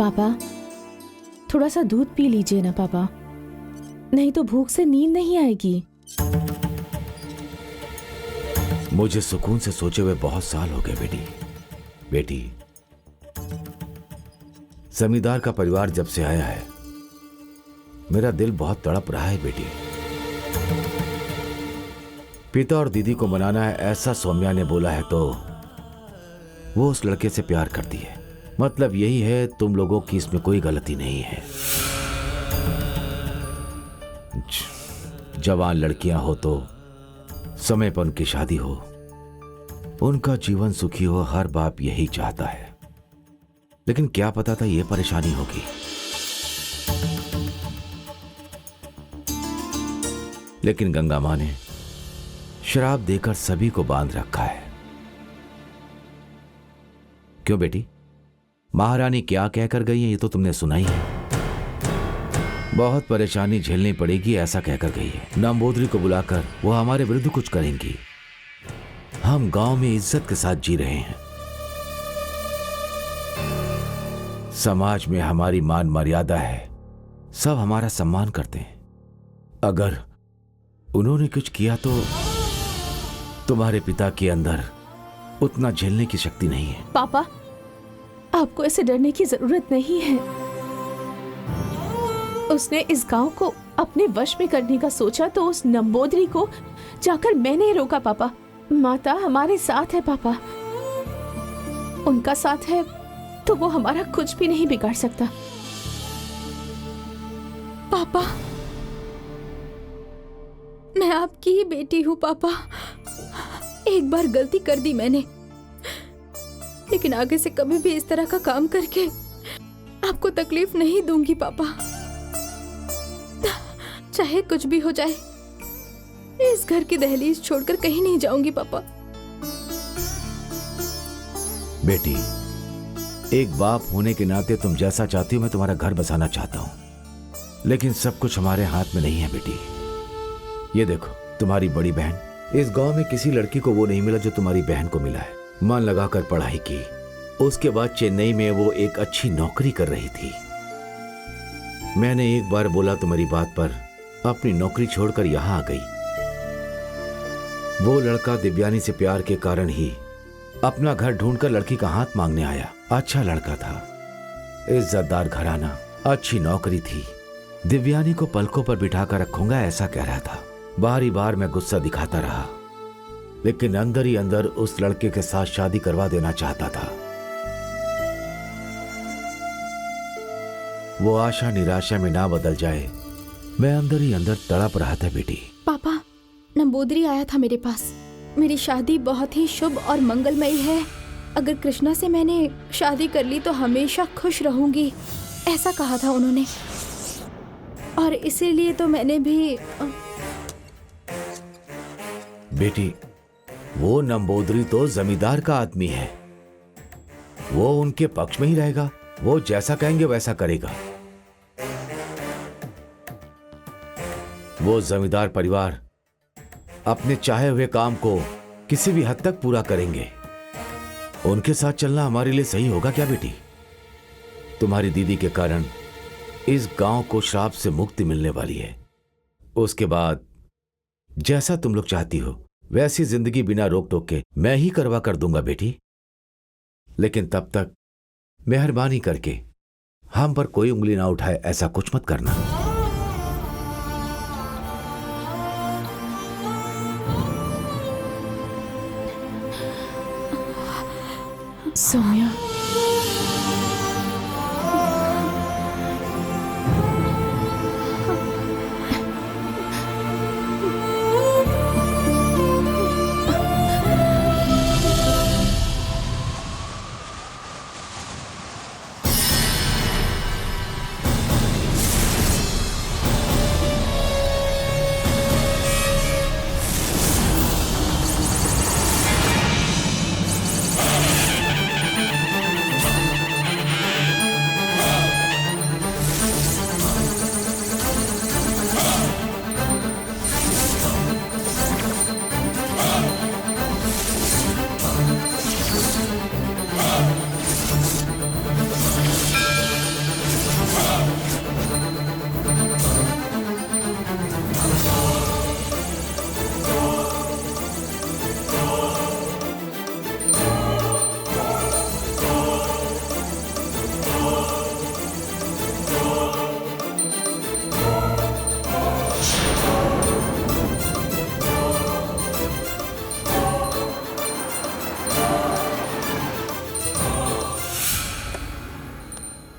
पापा थोड़ा सा दूध पी लीजिए ना पापा, नहीं तो भूख से नींद नहीं आएगी। मुझे सुकून से सोचे हुए बहुत साल हो गए बेटी। बेटी, जमींदार का परिवार जब से आया है मेरा दिल बहुत तड़प रहा है बेटी। पिता और दीदी को मनाना है ऐसा सौम्या ने बोला है तो वो उस लड़के से प्यार करती है। मतलब यही है, तुम लोगों की इसमें कोई गलती नहीं है। जवान लड़कियां हो तो समय पर उनकी शादी हो, उनका जीवन सुखी हो, हर बाप यही चाहता है। लेकिन क्या पता था ये परेशानी होगी। लेकिन गंगा मां ने शराब देकर सभी को बांध रखा है। क्यों बेटी, महारानी क्या कहकर गई है ये तो तुमने सुना ही है। बहुत परेशानी झेलनी पड़ेगी ऐसा कहकर गई है। नंबोदरी को बुलाकर वो हमारे विरुद्ध कुछ करेंगी। हम गांव में इज्जत के साथ जी रहे हैं, समाज में हमारी मान मर्यादा है, सब हमारा सम्मान करते हैं। अगर उन्होंने कुछ किया तो तुम्हारे पिता के अंदर उतना झेलने की शक्ति नहीं है। पापा आपको ऐसे डरने की जरूरत नहीं है। उसने इस गांव को अपने वश में करने का सोचा तो उस नंबोदरी को जाकर मैंने रोका पापा। माता हमारे साथ है पापा, उनका साथ है तो वो हमारा कुछ भी नहीं बिगाड़ सकता। पापा मैं आपकी ही बेटी हूँ पापा। एक बार गलती कर दी मैंने, लेकिन आगे से कभी भी इस तरह का काम करके आपको तकलीफ नहीं दूंगी पापा। चाहे कुछ भी हो जाए, इस घर की दहलीज छोड़कर कहीं नहीं जाऊंगी पापा। बेटी, एक बाप होने के नाते तुम जैसा चाहती हो मैं तुम्हारा घर बसाना चाहता हूं, लेकिन सब कुछ हमारे हाथ में नहीं है बेटी। ये देखो, तुम्हारी बड़ी बहन, इस गांव में किसी लड़की को वो नहीं मिला जो तुम्हारी बहन को मिला है। मन लगाकर पढ़ाई की, उसके बाद चेन्नई में वो एक अच्छी नौकरी कर रही थी। मैंने एक बार बोला तुम्हारी बात पर अपनी नौकरी छोड़कर यहां आ गई। वो लड़का दिव्यानी से प्यार के कारण ही अपना घर ढूंढकर लड़की का हाथ मांगने आया। अच्छा लड़का था, इज्जतदार घराना, अच्छी नौकरी थी। दिव्यानी को पलकों पर बिठाकर रखूंगा ऐसा कह रहा था। बारी बार मैं गुस्सा दिखाता रहा, लेकिन अंदर ही अंदर उस लड़के के साथ शादी करवा देना चाहता था। वो आशा निराशा में ना बदल जाए, मैं अंदर ही अंदर तड़प रहा था बेटी। पापा नंबोदरी आया था मेरे पास। मेरी शादी बहुत ही शुभ और मंगलमयी है। अगर कृष्णा से मैंने शादी कर ली तो हमेशा खुश रहूंगी, ऐसा कहा था उन्होंने। और इसीलिए तो मैंने भी। बेटी, वो नंबोदरी तो जमींदार का आदमी है, वो उनके पक्ष में ही रहेगा। वो जैसा कहेंगे वैसा करेगा। वो जमींदार परिवार अपने चाहे हुए काम को किसी भी हद तक पूरा करेंगे। उनके साथ चलना हमारे लिए सही होगा क्या बेटी? तुम्हारी दीदी के कारण इस गांव को श्राप से मुक्ति मिलने वाली है। उसके बाद जैसा तुम लोग चाहती हो वैसी जिंदगी बिना रोक टोक के मैं ही करवा कर दूंगा बेटी। लेकिन तब तक मेहरबानी करके हम पर कोई उंगली ना उठाए, ऐसा कुछ मत करना। सौम्या,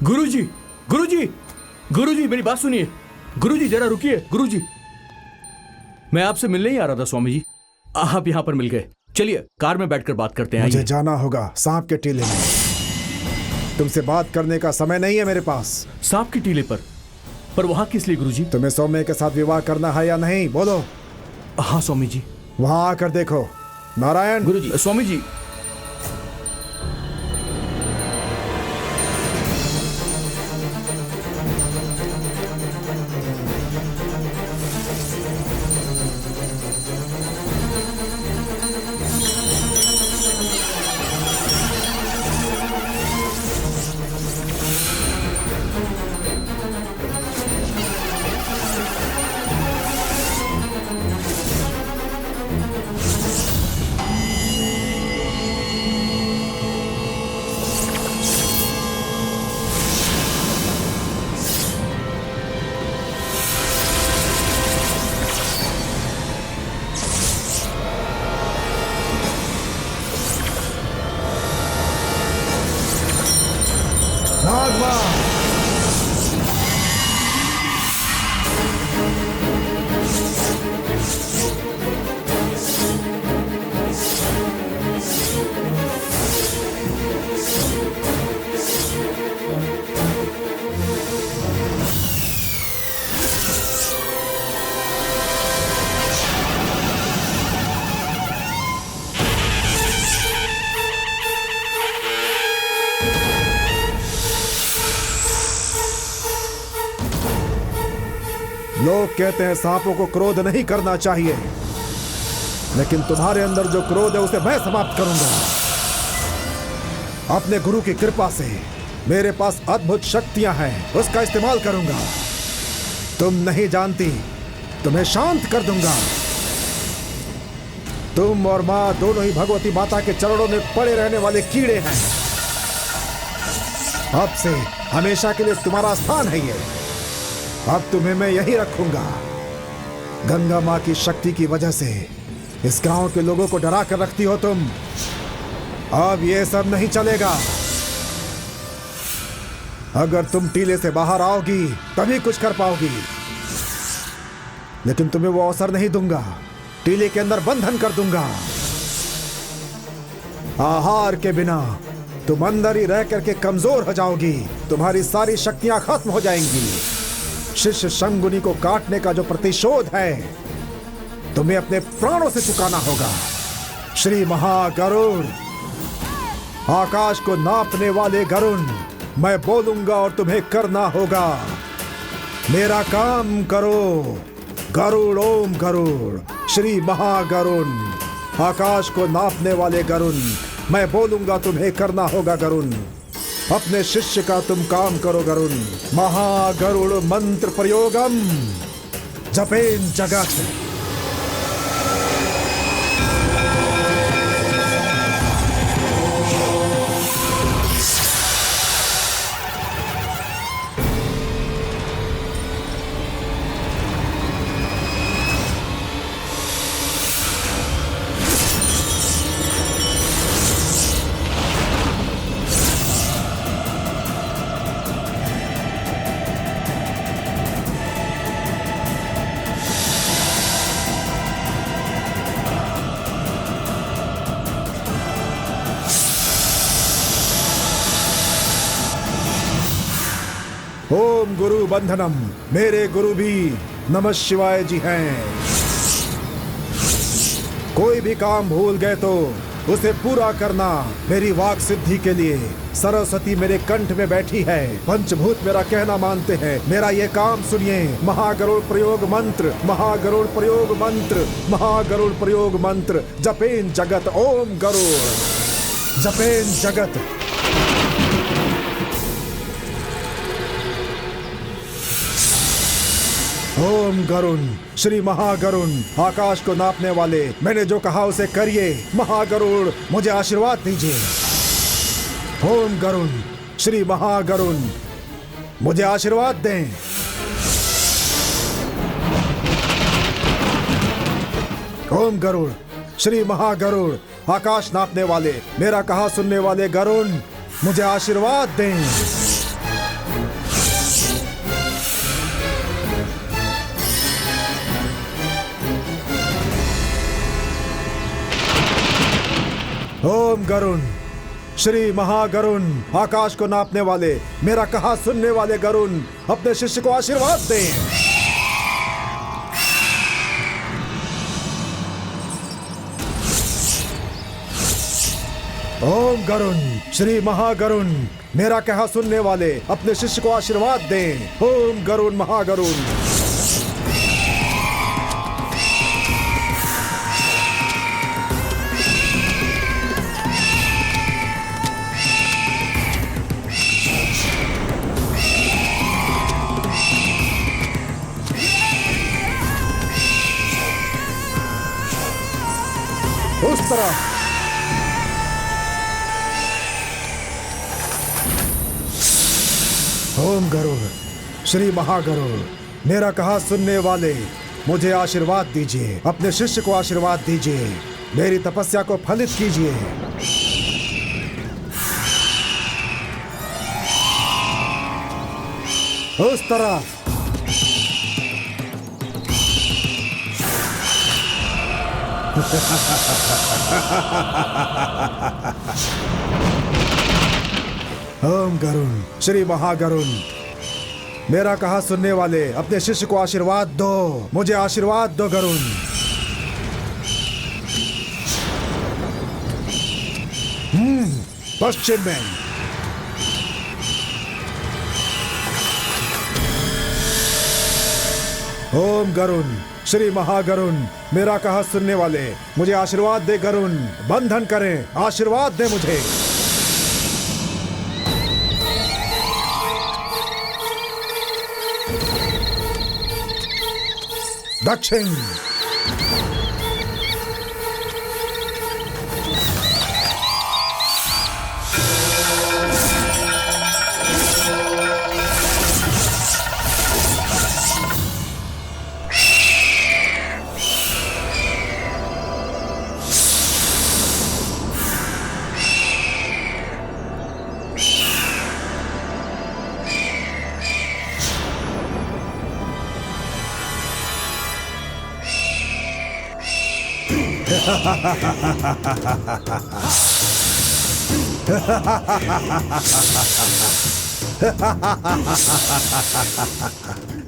गुरुजी, गुरुजी, गुरुजी, मेरी बात सुनिए। गुरुजी जरा रुकिए। गुरुजी, मैं आपसे मिलने ही आ रहा था स्वामी जी, आप यहाँ पर मिल गए। चलिए कार में बैठकर बात करते हैं। मुझे आइए। जाना होगा सांप के टीले में। तुमसे बात करने का समय नहीं है मेरे पास। सांप की टीले पर वहां किस लिए गुरुजी? तुम्हें सौम्य के साथ विवाह करना है या नहीं, बोलो। हाँ स्वामी जी। वहां आकर देखो। नारायण। गुरुजी, स्वामी जी। नागमा। लोग कहते हैं सांपों को क्रोध नहीं करना चाहिए, लेकिन तुम्हारे अंदर जो क्रोध है उसे मैं समाप्त करूंगा। अपने गुरु की कृपा से मेरे पास अद्भुत शक्तियां हैं, उसका इस्तेमाल करूंगा। तुम नहीं जानती, तुम्हें शांत कर दूंगा। तुम और मां दोनों ही भगवती माता के चरणों में पड़े रहने वाले कीड़े हैं। अब से हमेशा के लिए तुम्हारा स्थान है ये। अब तुम्हें मैं यही रखूंगा। गंगा मां की शक्ति की वजह से इस गांव के लोगों को डरा कर रखती हो तुम। अब ये सब नहीं चलेगा। अगर तुम टीले से बाहर आओगी तभी कुछ कर पाओगी, लेकिन तुम्हें वो अवसर नहीं दूंगा। टीले के अंदर बंधन कर दूंगा। आहार के बिना तुम अंदर ही रह करके कमजोर हो जाओगी। तुम्हारी सारी शक्तियां खत्म हो जाएंगी। शिष्य शंगुनी को काटने का जो प्रतिशोध है तुम्हें अपने प्राणों से चुकाना होगा। श्री महागरुड़, आकाश को नापने वाले गरुण, मैं बोलूंगा और तुम्हें करना होगा। मेरा काम करो। गरुड़ ओम गरुड़, श्री महागरुण, आकाश को नापने वाले गरुण, मैं बोलूंगा तुम्हें करना होगा गरुण। अपने शिष्य का तुम काम करो गरुण। महागरुड़ मंत्र प्रयोगम जपेन जगत। ओम गुरु बंधनम। मेरे गुरु भी नमः शिवाय जी हैं। कोई भी काम भूल गए तो उसे पूरा करना मेरी वाक सिद्धि के लिए। सरस्वती मेरे कंठ में बैठी है, पंचभूत मेरा कहना मानते हैं। मेरा ये काम सुनिए। महागरुड़ प्रयोग मंत्र, महागरुड़ प्रयोग मंत्र, महागरुड़ प्रयोग मंत्र जपेन जगत। ओम गरुड़ जपेन जगत। ओम गरुण, श्री महागरुण, आकाश को नापने वाले, मैंने जो कहा उसे करिए। महागरुड़ मुझे आशीर्वाद दीजिए। ओम गरुण, श्री महागरुण, मुझे आशीर्वाद दें। ओम गरुड़, श्री महागरुड़, आकाश नापने वाले, मेरा कहा सुनने वाले गरुण, मुझे आशीर्वाद दें। ओम गरुण, श्री महागरुण, आकाश को नापने वाले, मेरा कहा सुनने वाले गरुण, अपने शिष्य को आशीर्वाद दें। ओम गरुण, श्री महागरुण, मेरा कहा सुनने वाले, अपने शिष्य को आशीर्वाद दें। ओम गरुण महागरुण। उस तरह ओम गरुड़, श्री महागरुड़, मेरा कहा सुनने वाले, मुझे आशीर्वाद दीजिए, अपने शिष्य को आशीर्वाद दीजिए, मेरी तपस्या को फलित कीजिए। उस तरफ ओम गरुण, श्री महागरुण, मेरा कहा सुनने वाले, अपने शिष्य को आशीर्वाद दो, मुझे आशीर्वाद दो गरुण। पश्चिम में ओम गरुण, श्री महागरुण, मेरा कहा सुनने वाले, मुझे आशीर्वाद दे गरुण, बंधन करें, आशीर्वाद दे मुझे। दक्षिण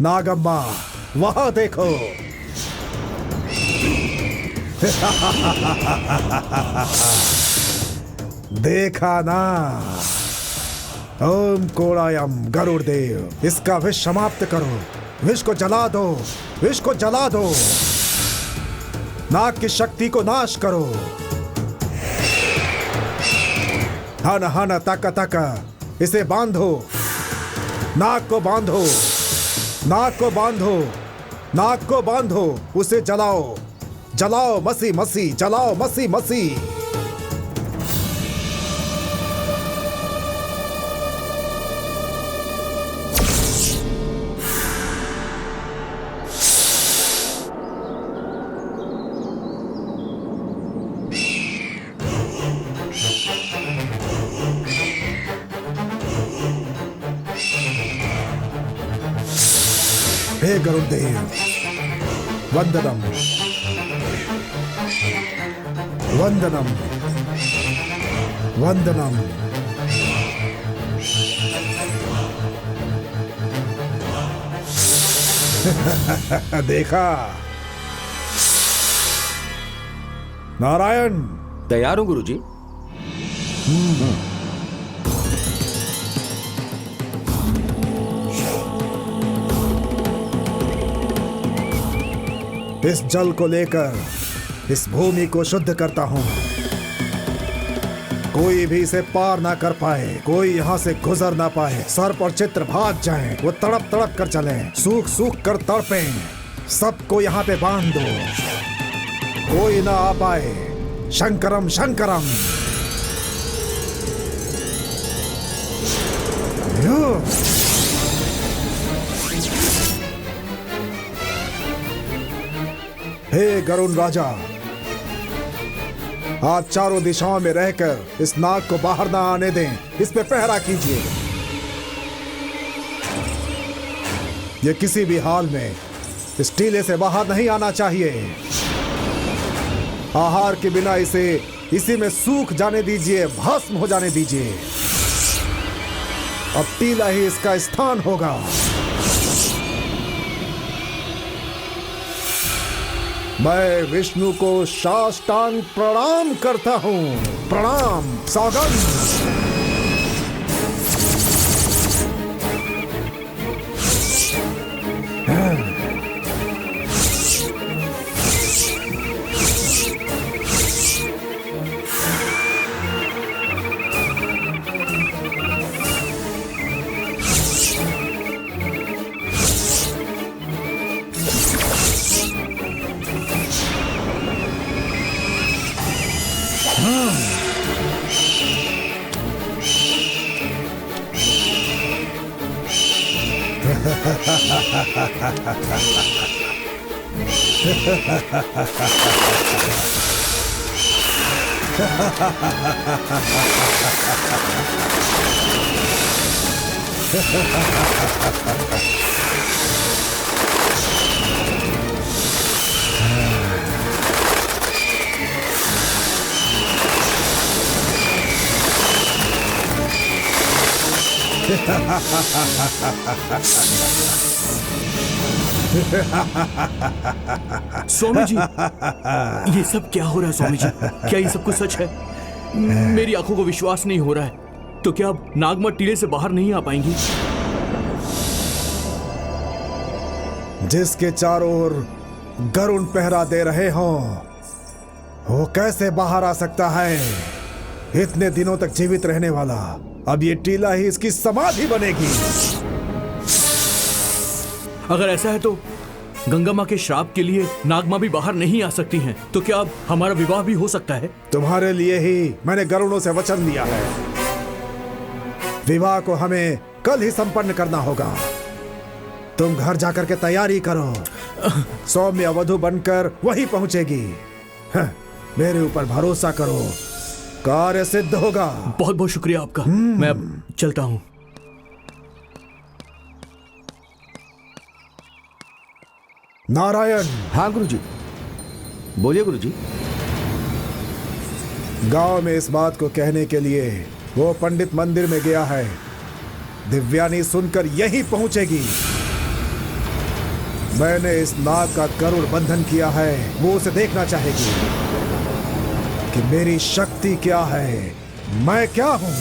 नागम्मा, वहां देखो। देखा ना? ओम कोड़ायम गरुड़ देव, इसका विष समाप्त करो, विष को जला दो, विष को जला दो, नाग की शक्ति को नाश करो। हन हन तक तक, इसे बांधो, नाग को बांधो, नाग को बांधो, नाग को बांधो, उसे जलाओ, जलाओ मसी मसी, जलाओ मसी मसी। हे गरुड़देव, वंदनम, वंदनम, वंदनम। देखा नारायण? तैयार हूं गुरुजी। इस जल को लेकर इस भूमि को शुद्ध करता हूं, कोई भी इसे पार ना कर पाए, कोई यहां से गुजर ना पाए। सर्प और चित्र भाग जाएं, वो तड़प तड़प कर चलें, सूख सूख कर तड़पें, सबको यहां पे बांध दो, कोई ना आ पाए। शंकरम शंकरम। हे गरुण राजा, आज चारों दिशाओं में रहकर इस नाग को बाहर ना आने दें, इस पे पहरा कीजिए। ये किसी भी हाल में इस टीले से बाहर नहीं आना चाहिए। आहार के बिना इसे इसी में सूख जाने दीजिए, भस्म हो जाने दीजिए। अब टीला ही इसका स्थान होगा। मैं विष्णु को साष्टांग प्रणाम करता हूं। प्रणाम, सौगंध। स्वामी जी, ये सब क्या हो रहा है स्वामी जी? क्या ये सब कुछ सच है? मेरी आंखों को विश्वास नहीं हो रहा है। तो क्या अब नागमा टीले से बाहर नहीं आ पाएंगी? जिसके चारों ओर गरुण पहरा दे रहे हों, वो कैसे बाहर आ सकता है? इतने दिनों तक जीवित रहने वाला, अब ये टीला ही इसकी समाधि बनेगी। अगर ऐसा है तो गंगा माँ के श्राप के लिए नागमा भी बाहर नहीं आ सकती हैं। तो क्या अब हमारा विवाह भी हो सकता है? तुम्हारे लिए ही मैंने गरुड़ों से वचन लिया है। विवाह को हमें कल ही संपन्न करना होगा। तुम घर जाकर के तैयारी करो। सौम्य वधु बनकर वही पहुंचेगी। मेरे ऊपर भरोसा करो, कार्य सिद्ध होगा। बहुत बहुत शुक्रिया आपका। मैं अब चलता हूँ। नारायण। हाँ गुरुजी, बोलिए गुरुजी। गांव में इस बात को कहने के लिए वो पंडित मंदिर में गया है। दिव्यानी सुनकर यही पहुंचेगी। मैंने इस नाग का गरुड़ बंधन किया है, वो उसे देखना चाहेगी कि मेरी शक्ति क्या है, मैं क्या हूं।